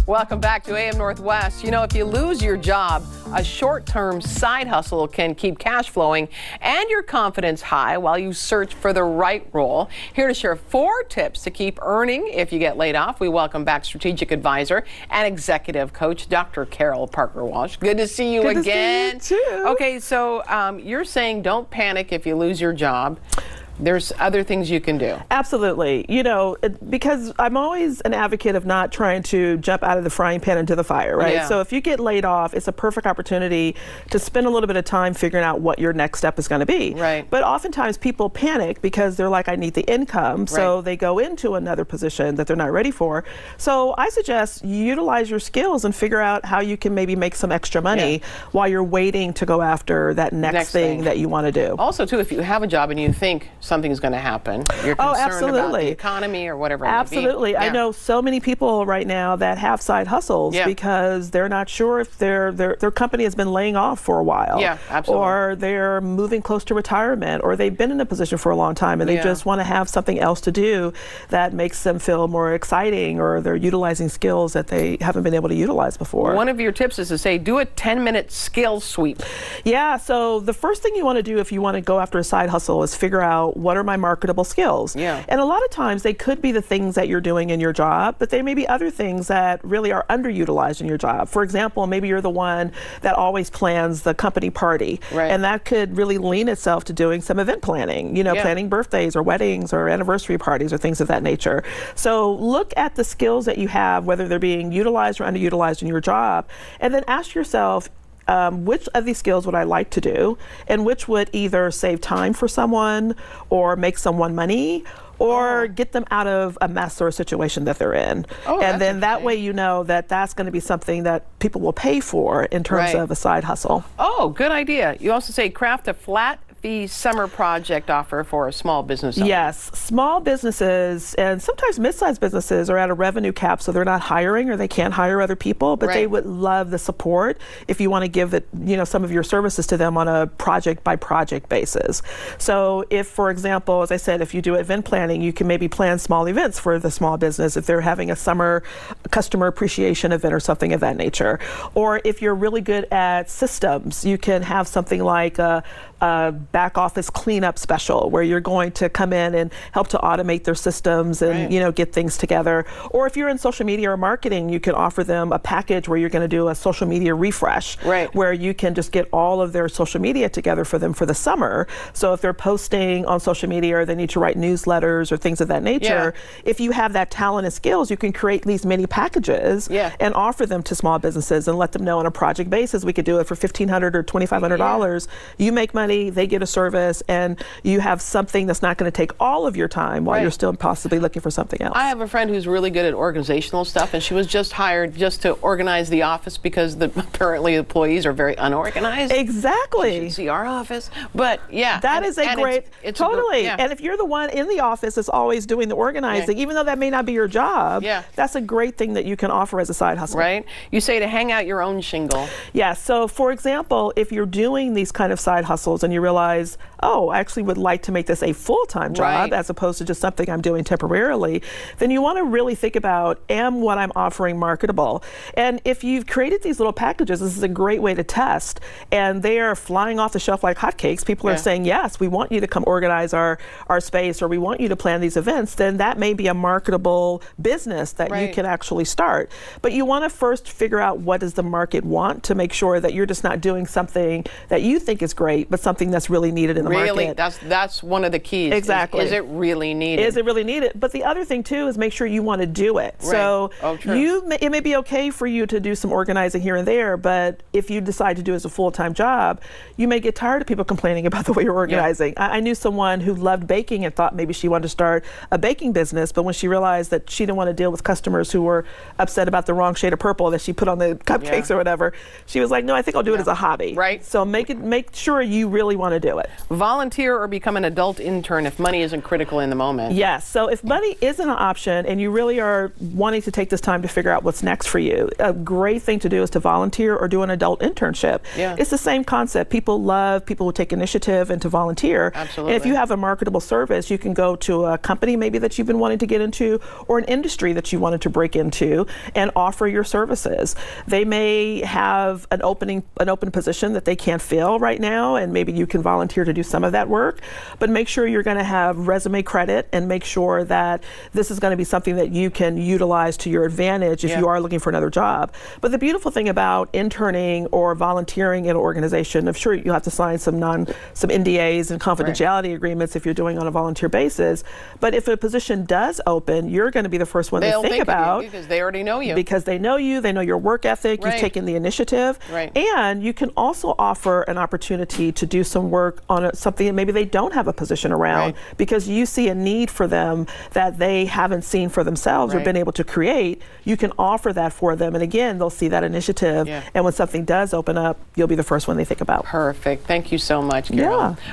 Welcome back to AM Northwest. You know, if you lose your job, a short-term side hustle can keep cash flowing and your confidence high while you search for the right role. Here to share 4 tips to keep earning if you get laid off, we welcome back strategic advisor and executive coach, Dr. Carol Parker-Walsh. Good to see you Good again. To see you too. Okay, so you're saying don't panic if you lose your job. There's other things you can do. Absolutely. You know, because I'm always an advocate of not trying to jump out of the frying pan into the fire, right? Yeah. So if you get laid off, it's a perfect opportunity to spend a little bit of time figuring out what your next step is going to be. Right. But oftentimes people panic because they're like, I need the income. So they go into another position that they're not ready for. So I suggest you utilize your skills and figure out how you can maybe make some extra money while you're waiting to go after that next thing that you want to do. Also, too, if you have a job and you think something's going to happen, you're concerned about the economy or whatever it may be. Absolutely. I know so many people right now that have side hustles because they're not sure if their company has been laying off for a while. Yeah, absolutely. Or they're moving close to retirement, or they've been in a position for a long time and they just want to have something else to do that makes them feel more exciting, or they're utilizing skills that they haven't been able to utilize before. One of your tips is to say, do a 10-minute skill sweep. Yeah, so the first thing you want to do if you want to go after a side hustle is figure out, what are my marketable skills? Yeah. And a lot of times they could be the things that you're doing in your job, but there may be other things that really are underutilized in your job. For example, maybe you're the one that always plans the company party. Right. And that could really lean itself to doing some event planning, you know, planning birthdays or weddings or anniversary parties or things of that nature. So look at the skills that you have, whether they're being utilized or underutilized in your job, and then ask yourself, which of these skills would I like to do, and which would either save time for someone or make someone money or get them out of a mess or a situation that they're in. And then that way you know that that's going to be something that people will pay for in terms of a side hustle. Oh, good idea. You also say craft a flat fee summer project offer for a small business owner. Yes, small businesses and sometimes mid-sized businesses are at a revenue cap, so they're not hiring or they can't hire other people, but they would love the support if you want to give it, you know, some of your services to them on a project by project basis. So if, for example, as I said, if you do event planning, you can maybe plan small events for the small business if they're having a summer customer appreciation event or something of that nature. Or if you're really good at systems, you can have something like a back office cleanup special where you're going to come in and help to automate their systems and you know, get things together. Or if you're in social media or marketing, you can offer them a package where you're going to do a social media refresh, where you can just get all of their social media together for them for the summer. So if they're posting on social media or they need to write newsletters or things of that nature, if you have that talent and skills, you can create these mini packages and offer them to small businesses and let them know on a project basis. We could do it for $1,500 or $2,500. You make money, they get a service, and you have something that's not going to take all of your time while you're still possibly looking for something else. I have a friend who's really good at organizational stuff, and she was just hired just to organize the office because apparently employees are very unorganized. Exactly. You should see our office. But that is a great, totally. And if you're the one in the office that's always doing the organizing, even though that may not be your job, that's a great thing that you can offer as a side hustle. Right. You say to hang out your own shingle. Yeah. So for example, if you're doing these kind of side hustles and you realize, oh, I actually would like to make this a full-time job as opposed to just something I'm doing temporarily, then you want to really think about, am what I'm offering marketable? And if you've created these little packages, this is a great way to test, and they are flying off the shelf like hotcakes. People are saying, yes, we want you to come organize our space, or we want you to plan these events, then that may be a marketable business that you can actually start. But you want to first figure out, what does the market want, to make sure that you're just not doing something that you think is great, but something that's really needed in the market. That's one of the keys. Exactly. Is it really needed? Is it really needed? But the other thing too is make sure you want to do it. So it may be okay for you to do some organizing here and there, but if you decide to do it as a full-time job, you may get tired of people complaining about the way you're organizing. I knew someone who loved baking and thought maybe she wanted to start a baking business, but when she realized that she didn't want to deal with customers who were upset about the wrong shade of purple that she put on the cupcakes or whatever, she was like, no, I think I'll do it as a hobby. Right. So make sure you really want to do do it. Volunteer or become an adult intern if money isn't critical in the moment. Yes. So if money isn't an option and you really are wanting to take this time to figure out what's next for you, a great thing to do is to volunteer or do an adult internship. Yeah. It's the same concept. People love people who take initiative and to volunteer. Absolutely. And if you have a marketable service, you can go to a company maybe that you've been wanting to get into or an industry that you wanted to break into and offer your services. They may have an open position that they can't fill right now, and maybe you can volunteer to do some of that work, but make sure you're going to have resume credit and make sure that this is going to be something that you can utilize to your advantage if you are looking for another job. But the beautiful thing about interning or volunteering in an organization, I'm sure you have to sign some NDAs and confidentiality agreements if you're doing on a volunteer basis, but if a position does open, you're going to be the first one to think about, because they already know you. Because they know you, they know your work ethic, you've taken the initiative, and you can also offer an opportunity to do some work on something that maybe they don't have a position around because you see a need for them that they haven't seen for themselves or been able to create. You can offer that for them, and again, they'll see that initiative, and when something does open up, you'll be the first one they think about. Perfect. Thank you so much, Carol. Yeah.